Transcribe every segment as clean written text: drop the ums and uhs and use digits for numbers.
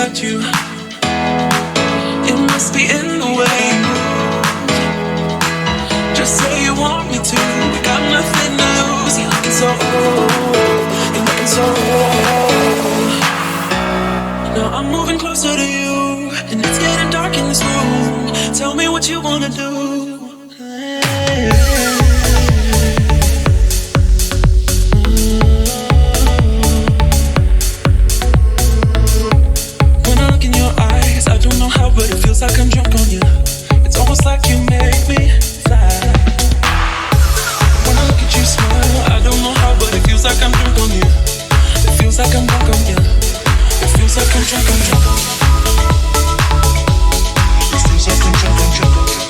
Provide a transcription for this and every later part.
about you. It must be in the way you move. Just say you want me to. We got nothing to lose. You're looking so old. You're looking so old. Now I'm moving closer to you, and it's getting dark in this room. Tell me what you wanna do. When I look in your eyes, I don't know how, but it feels like I'm drunk on you. It's almost like you make me fly. When I look at you smile, I don't know how, but it feels like I'm drunk on you. It feels like I'm drunk on you. It feels like I'm drunk, I'm drunk on you. It feels like I'm drunk, I'm drunk on you.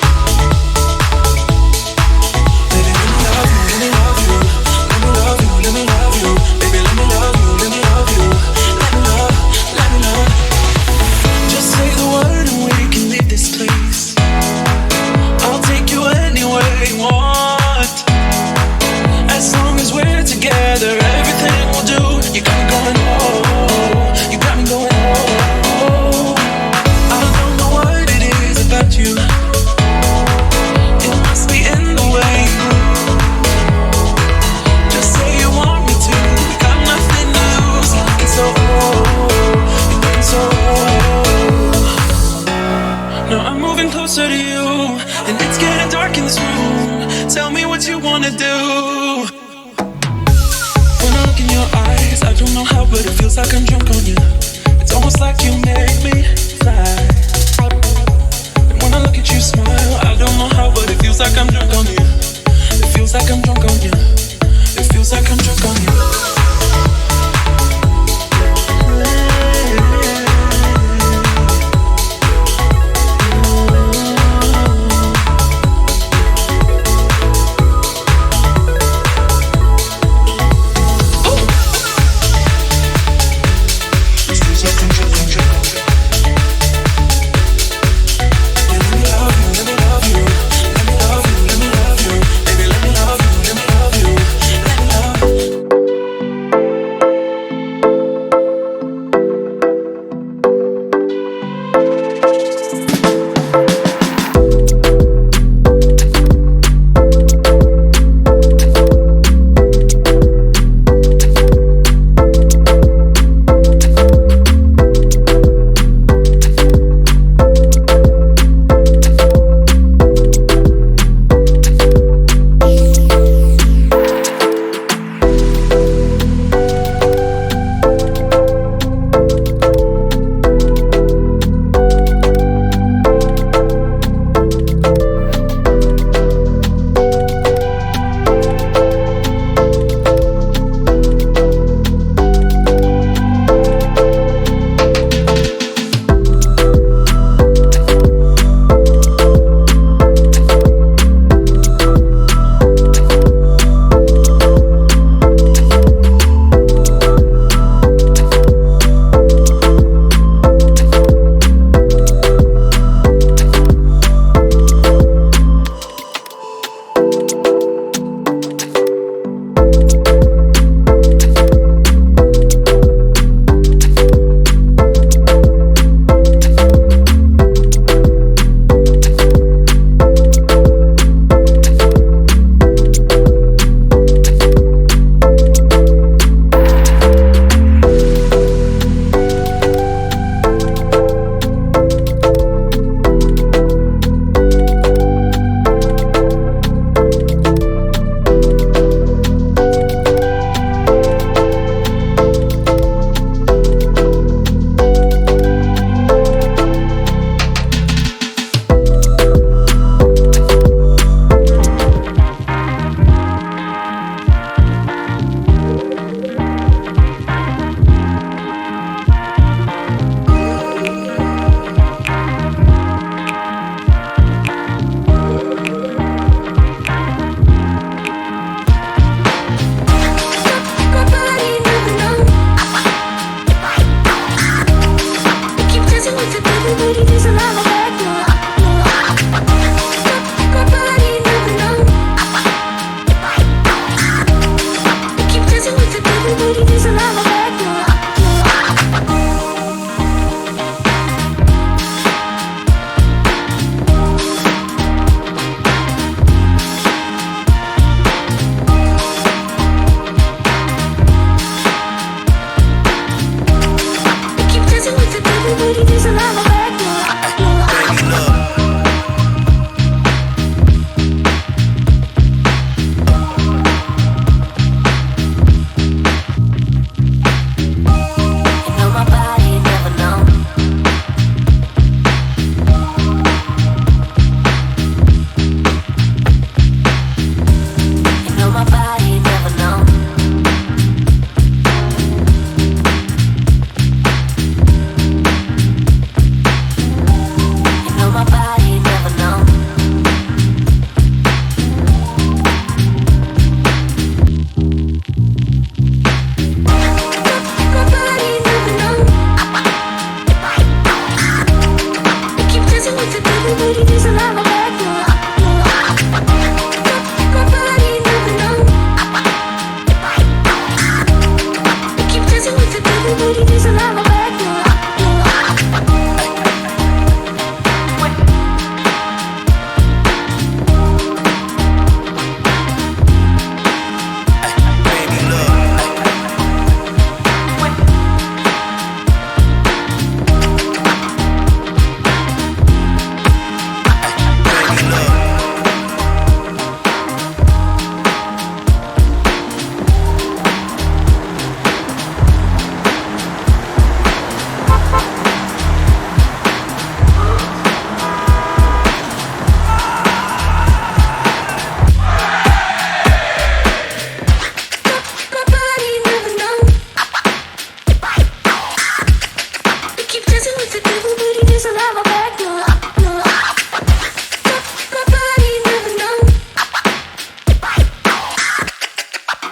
Baby, let me love you, let me love you. Let me love you, let me love you. Baby, let me love you, let me love you. Let me love, let me love. Just say the word and we can leave this place. I'll take you anywhere you want. As long as we're together, everything we'll do. You got me going, oh, you got me going, oh. I don't know what it is about you. It must be in the way you move. Just say you want me to. We got nothing to lose. You're looking so old. You're looking so old. Now I'm moving closer to you, and it's getting dark in this room. Tell me what you wanna do. When I look in your eyes, I don't know how, but it feels like I'm drunk on you. It's almost like you make me fly. And when I look at you smile, I don't know how, but it feels like I'm drunk on you. It feels like I'm drunk on you. It feels like I'm drunk on you. Let me love you, let me love you. Baby, let me love you, let me love you.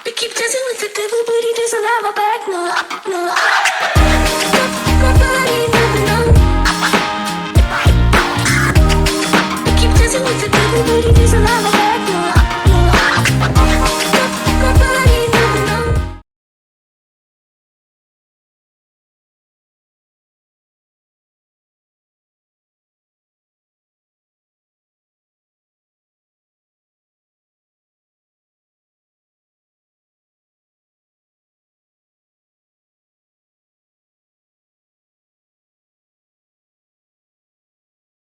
We keep dancing with the devil, but he doesn't have a back, no, no.